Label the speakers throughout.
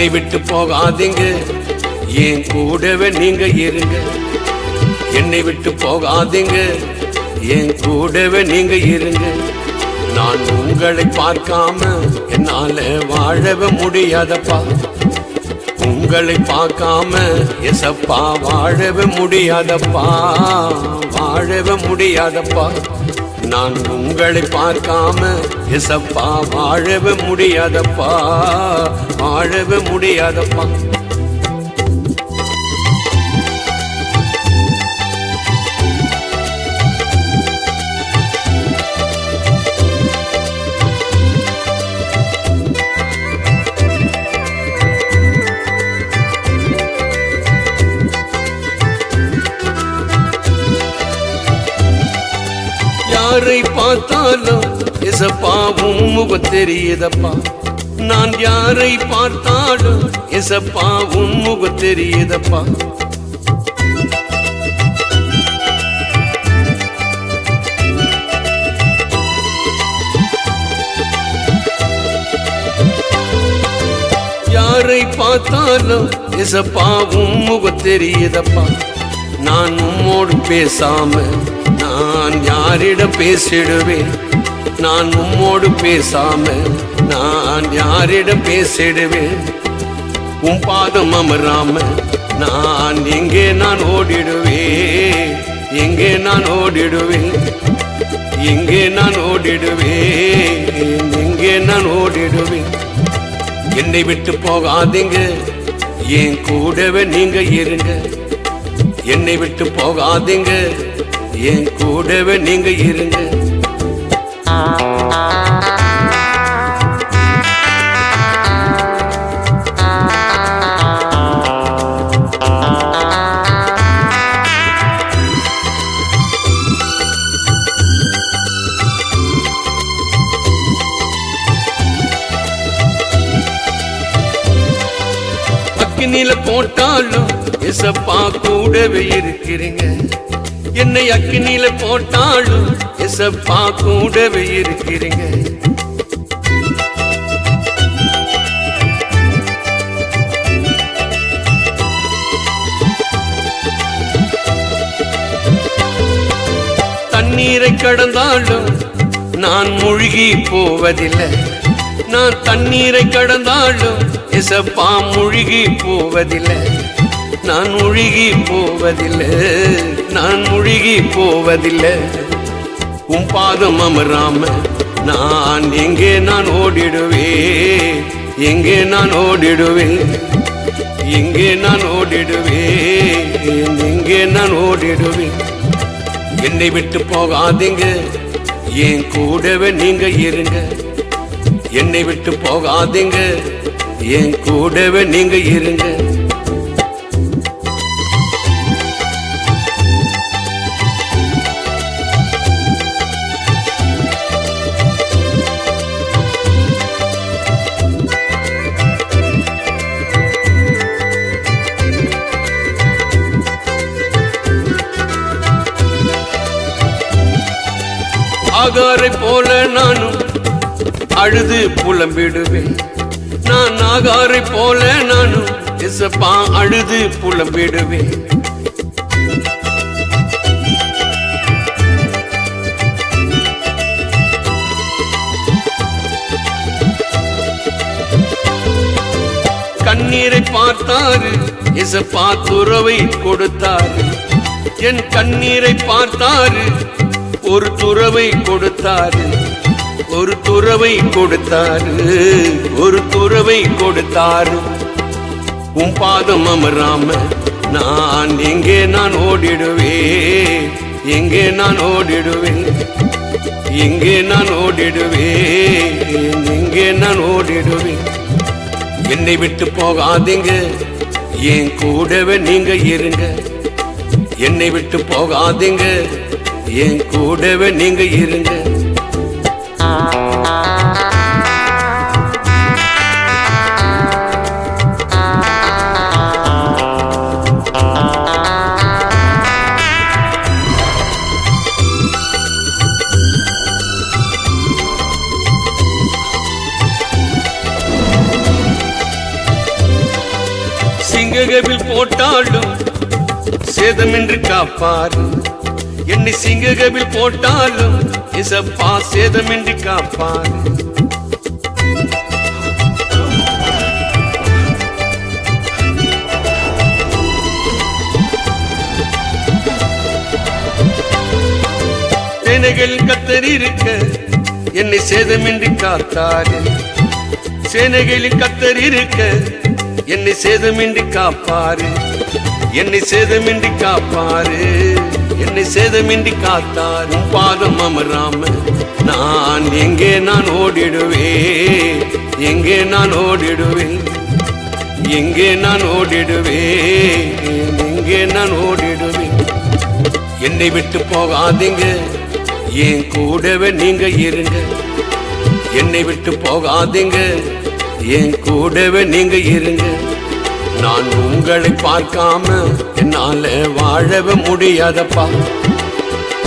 Speaker 1: என்னை விட்டு போகாதீங்க, என் கூடவே நீங்க இருங்க. என்னை விட்டு போகாதீங்க, என் கூடவே நீங்க இருங்க. நான் உங்களை பார்க்காம என்னால வாழவே முடியாதப்பா. உங்களை பார்க்காம எசப்பா வாழவே முடியாதப்பா, வாழவே முடியாதப்பா. நான் உங்களை பார்க்காம எசப்பா வாழவே முடியாதப்பா, வாழவே முடியாதப்பா. யாரை பார்த்தாலும் எசப்பா உம் முகம் தெரியுதப்பா. நான் யாரை பார்த்தாலும் எசப்பா உம் முகம் தெரியுதப்பா. யாரை பார்த்தாலும் எசப்பா உம் முகம் தெரியுதப்பா. நான் உம்மோடு பேசாம நான் யாரிடம் பேசிடுவேன்? நான் உம்மோடு பேசாம நான் யாரிடம் பேசிடுவேன்? உம் பாதம் அமராம நான் எங்கே நான் ஓடிடுவேன்? எங்கே நான் ஓடிடுவேன்? எங்கே நான் ஓடிடுவேன்? எங்கே நான் ஓடிடுவேன்? என்னை விட்டு போகாதீங்க, என் கூடவே நீங்க இருங்க. என்னை விட்டு போகாதீங்க, என் கூடவே நீங்க இருங்க. அக்கினில போட்டாலும் எசப்பா கூடவே இருக்கிறீங்க. என்னை அக்கினில போட்டாலும் எசப்பா கூடவே இருக்கிறீங்க. தண்ணீரை கடந்தாலும் நான் மூழ்கி போவதில்லை. நான் தண்ணீரை கடந்தாலும் எசப்பா மூழ்கி போவதில்லை. நான் மூழ்கி போவதில்லை, நான் மூழ்கி போவதில்லை. உம் பாதம் அமராம நான் எங்கே நான் ஓடிடுவேன்? எங்கே நான் ஓடிடுவேன்? எங்கே நான் ஓடிடுவேன்? எங்கே நான் ஓடிடுவேன்? என்னை விட்டு போகாதீங்க, என் கூடவே நீங்க இருங்க. என்னை விட்டு போகாதீங்க, என் கூடவே நீங்க இருங்க. ஆகாரை போல நானும் அழுது புலம்பிடுவேன். நான் ஆகாரை போல நானும் எசப்பா அழுது புலம்பிடுவேன். கண்ணீரை பார்த்தாரு எசப்பா துறவை கொடுத்தாரு. என் கண்ணீரை பார்த்தாரு, ஒரு துறவை கொடுத்தாரு. ஒரு துறவை கொடுத்தாரு, ஒரு துறவை கொடுத்தாரு. உம் பாதம் அமராம நான் எங்கே நான் ஓடிடுவேன்? எங்கே நான் ஓடிடுவேன்? எங்கே நான் ஓடிடுவேன்? எங்கே நான் ஓடிடுவேன்? என்னை விட்டு போகாதீங்க, என் கூடவே நீங்க இருங்க. என்னை விட்டு போகாதீங்க, என் கூடவே நீங்க இருங்க. சிங்ககவில் போட்டாலும் சேதமின்றி காப்பாரு. என்னை சிங்ககவில் போட்டாலும் இசப்பா சேதமின்றி காப்பாரு. சேனைகள் கர்த்தர் இருக்க என்னை சேதமின்றி காத்தாரு. சேனைகளில் கர்த்தர் இருக்க என்னை சேதமின்றி காப்பாரு. என்னை சேதமின்றி காப்பாரு. என்னை சேதமின்றி காத்தார். பாதம் அமராம நான் எங்கே நான் ஓடிடுவேன். எங்கே நான் ஓடிடுவேன். எங்கே நான் ஓடிடுவேன். எங்கே நான் ஓடிடுவேன். என்னை விட்டு போகாதீங்க, என் கூடவே நீங்க இருங்க. என்னை விட்டு போகாதீங்க, என் கூடவே நீங்க இருங்க. நான் உங்களை பார்க்காம என்னால வாழவே முடியாதப்பா.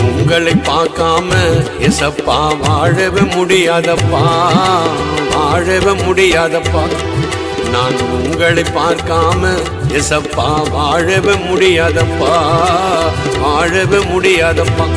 Speaker 1: உங்களை பார்க்காம எசப்பா வாழவே முடியாதப்பா. வாழவே முடியாதப்பா. நான் உங்களை பார்க்காம எசப்பா வாழவே முடியாதப்பா. வாழவே முடியாதப்பா.